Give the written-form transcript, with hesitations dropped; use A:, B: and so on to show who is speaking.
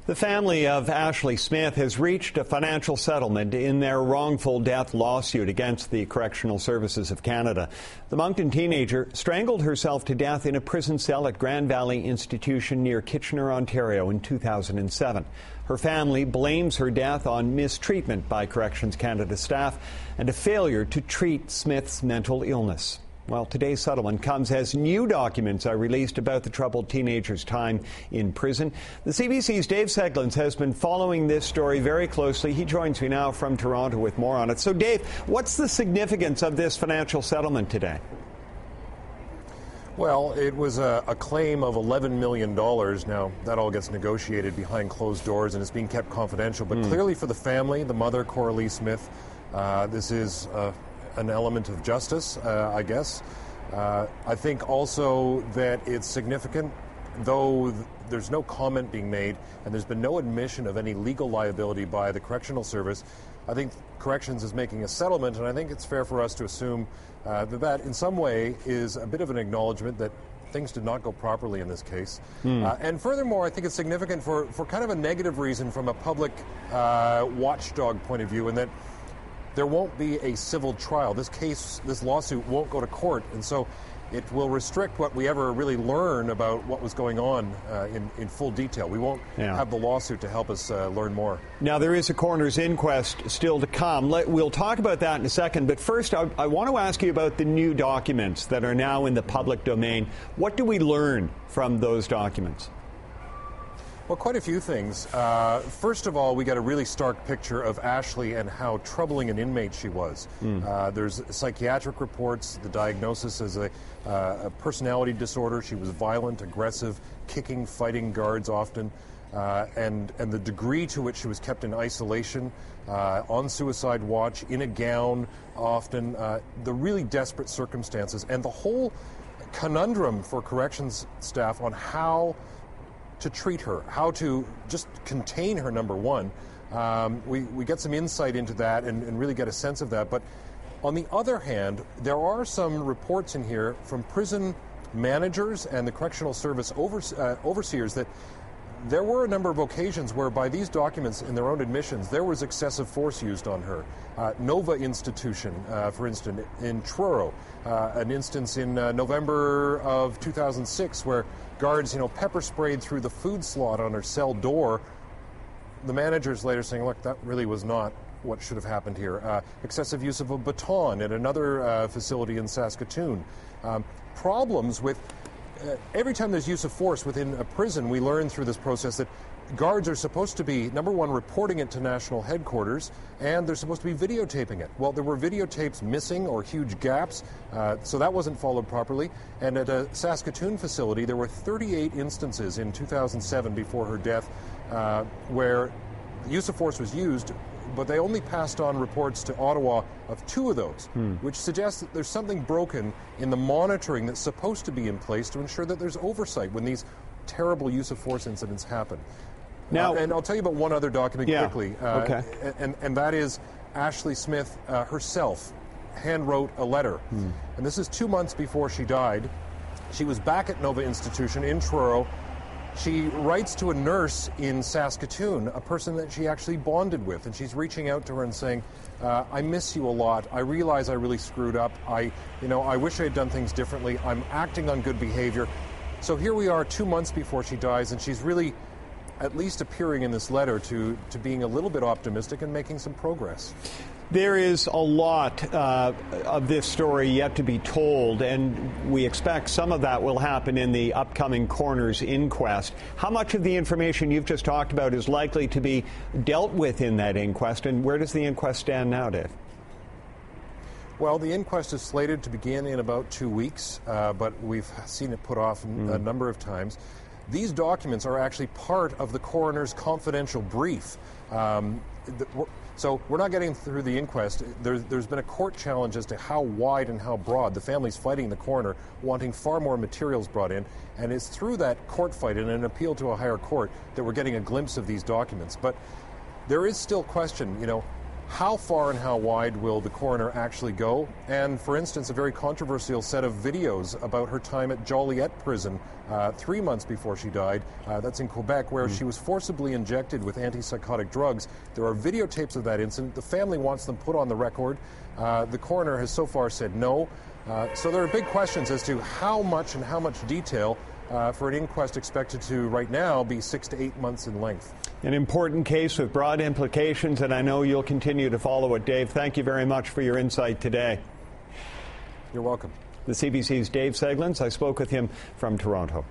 A: The family of Ashley Smith has reached a financial settlement in their wrongful death lawsuit against the Correctional Services of Canada. The Moncton teenager strangled herself to death in a prison cell at Grand Valley Institution near Kitchener, Ontario in 2007. Her family blames her death on mistreatment by Corrections Canada staff and a failure to treat Smith's mental illness. Well, today's settlement comes as new documents are released about the troubled teenager's time in prison. The CBC's Dave Seglins has been following this story very closely. He joins me now from Toronto with more on it. So, Dave, what's the significance of this financial settlement today?
B: Well, it was a claim of $11 million. Now, that all gets negotiated behind closed doors and is being kept confidential. But clearly for the family, the mother, Coralie Smith, this is an element of justice, I guess. I think also that it's significant, though there's no comment being made and there's been no admission of any legal liability by the Correctional Service. I think Corrections is making a settlement, and I think it's fair for us to assume that in some way is a bit of an acknowledgement that things did not go properly in this case. And furthermore, I think it's significant for kind of a negative reason from a public watchdog point of view, in that there won't be a civil trial. This lawsuit won't go to court, and so it will restrict what we ever really learn about what was going on in full detail. We won't have the lawsuit to help us learn more.
A: Now, there is a coroner's inquest still to come. We'll talk about that in a second, but first I want to ask you about the new documents that are now in the public domain. What do we learn from those documents?
B: Well, quite a few things. First of all, we got a really stark picture of Ashley and how troubling an inmate she was. There's psychiatric reports, the diagnosis as a personality disorder. She was violent, aggressive, kicking, fighting guards often, and the degree to which she was kept in isolation, on suicide watch, in a gown often, the really desperate circumstances, and the whole conundrum for corrections staff on how to treat her, how to just contain her, number one. We get some insight into that and really get a sense of that. But on the other hand, there are some reports in here from prison managers and the Correctional Service overseers that there were a number of occasions where, by these documents, in their own admissions, there was excessive force used on her. Nova Institution, for instance, in Truro, an instance in November of 2006 where guards, pepper sprayed through the food slot on her cell door. The managers later saying, look, that really was not what should have happened here. Excessive use of a baton at another facility in Saskatoon. Problems with every time there's use of force within a prison, we learn through this process that guards are supposed to be, number one, reporting it to national headquarters, and they're supposed to be videotaping it. Well, there were videotapes missing or huge gaps, so that wasn't followed properly. And at a Saskatoon facility, there were 38 instances in 2007 before her death where use of force was used, but they only passed on reports to Ottawa of 2 of those, which suggests that there's something broken in the monitoring that's supposed to be in place to ensure that there's oversight when these terrible use of force incidents happen. Now, and I'll tell you about one other document quickly, and that is Ashley Smith herself hand-wrote a letter. And this is 2 months before she died. She was back at Nova Institution in Truro. She writes to a nurse in Saskatoon, a person that she actually bonded with, and she's reaching out to her and saying, I miss you a lot. I realize I really screwed up. I wish I had done things differently. I'm acting on good behavior. So here we are 2 months before she dies, and she's really at least appearing in this letter to being a little bit optimistic and making some progress.
A: There is a lot of this story yet to be told, and we expect some of that will happen in the upcoming coroner's inquest. How much of the information you've just talked about is likely to be dealt with in that inquest, and where does the inquest stand now, Dave?
B: Well, the inquest is slated to begin in about 2 weeks, but we've seen it put off a number of times. These documents are actually part of the coroner's confidential brief. So we're not getting through the inquest. There's been a court challenge as to how wide and how broad. The family's fighting the coroner, wanting far more materials brought in, and it's through that court fight and an appeal to a higher court that we're getting a glimpse of these documents. But there is still question, How far and how wide will the coroner actually go? And, for instance, a very controversial set of videos about her time at Joliet Prison 3 months before she died. That's in Quebec, where she was forcibly injected with antipsychotic drugs. There are videotapes of that incident. The family wants them put on the record. The coroner has so far said no. So there are big questions as to how much and how much detail for an inquest expected to, right now, be 6 to 8 months in length.
A: An important case with broad implications, and I know you'll continue to follow it. Dave, thank you very much for your insight today.
B: You're welcome.
A: The CBC's Dave Seglins. I spoke with him from Toronto.